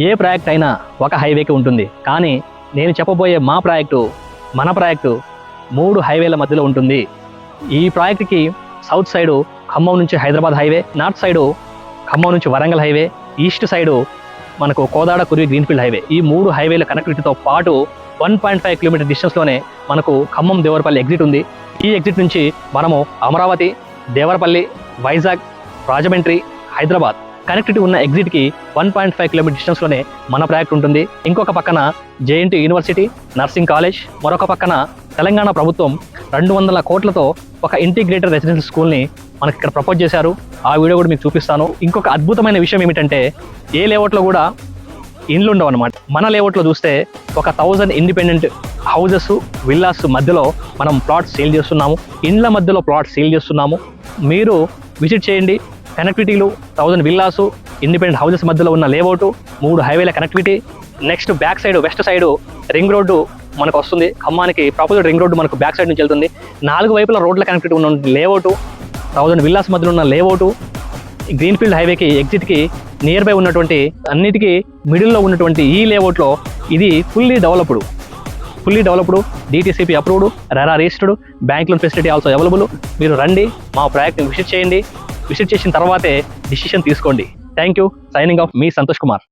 ఏ project అయినా ఒక హైవేకి ఉంటుంది, కానీ నేను చెప్పబోయే మన ప్రాజెక్టు 3 హైవేల మధ్యలో ఉంటుంది. ఈ ప్రాజెక్టుకి సౌత్ సైడు ఖమ్మం నుంచి Hyderabad highway, north side Khammam నుంచి వరంగల్ హైవే, ఈస్ట్ సైడు మనకు కోదాడ కురివి గ్రీన్ఫీల్డ్ హైవే. ఈ 3 హైవేల కనెక్టివిటీతో పాటు 1.5 కిలోమీటర్ డిస్టెన్స్లోనే మనకు ఖమ్మం దేవరపల్లి ఎగ్జిట్ ఉంది. ఈ ఎగ్జిట్ నుంచి మనము అమరావతి, దేవరపల్లి, వైజాగ్, రాజమండ్రి, హైదరాబాద్ కనెక్టివిటీ ఉన్న ఎగ్జిట్కి 1.5 కిలోమీటర్ డిస్టెన్స్లోనే మన ప్రాజెక్ట్ ఉంటుంది. ఇంకొక పక్కన జేఎన్టీ యూనివర్సిటీ, నర్సింగ్ కాలేజ్, మరొక పక్కన తెలంగాణ ప్రభుత్వం 200 కోట్లతో ఒక ఇంటిగ్రేటెడ్ రెసిడెన్షియల్ స్కూల్ని మనకి ఇక్కడ ప్రపోజ్ చేశారు. ఆ వీడియో కూడా మీకు చూపిస్తాను. ఇంకొక అద్భుతమైన విషయం ఏమిటంటే ఏ లేఅవుట్లో కూడా ఇండ్లు ఉండవు అనమాట. మన లేఅవుట్లో చూస్తే ఒక 1000 ఇండిపెండెంట్ హౌజెస్, విల్లాస్ మధ్యలో మనం ప్లాట్స్ సేల్ చేస్తున్నాము. ఇండ్ల మధ్యలో ప్లాట్స్ సేల్ చేస్తున్నాము. మీరు విజిట్ చేయండి. కనెక్టివిటీలు 1000 విల్లాసు, ఇండిపెండెంట్ హౌజెస్ మధ్యలో ఉన్న లేఅవుట్, 3 హైవేల connectivity. Next back side west side ring road మనకు వస్తుంది. ఖమ్మానికి ప్రాపర్ రింగ్ రోడ్డు మనకు బ్యాక్ సైడ్ నుంచి వెళ్తుంది. 4 వైపుల రోడ్ల కనెక్టివిటీ ఉన్న లేఅవుట్, 1000 విల్లాస్ మధ్యలో ఉన్న లేఅవుట్, గ్రీన్ఫీల్డ్ హైవేకి ఎగ్జిట్కి నియర్ బై ఉన్నటువంటి అన్నిటికీ మిడిల్లో ఉన్నటువంటి ఈ లేఅవుట్లో ఇది fully developed, DTCP approved, RERA registered, bank loan facility also available. మీరు రండి, మా ప్రాజెక్ట్ని విజిట్ చేయండి. విజిట్ చేసిన తర్వాతే డిసిషన్ తీసుకోండి. Thank you. Signing off me Santosh Kumar.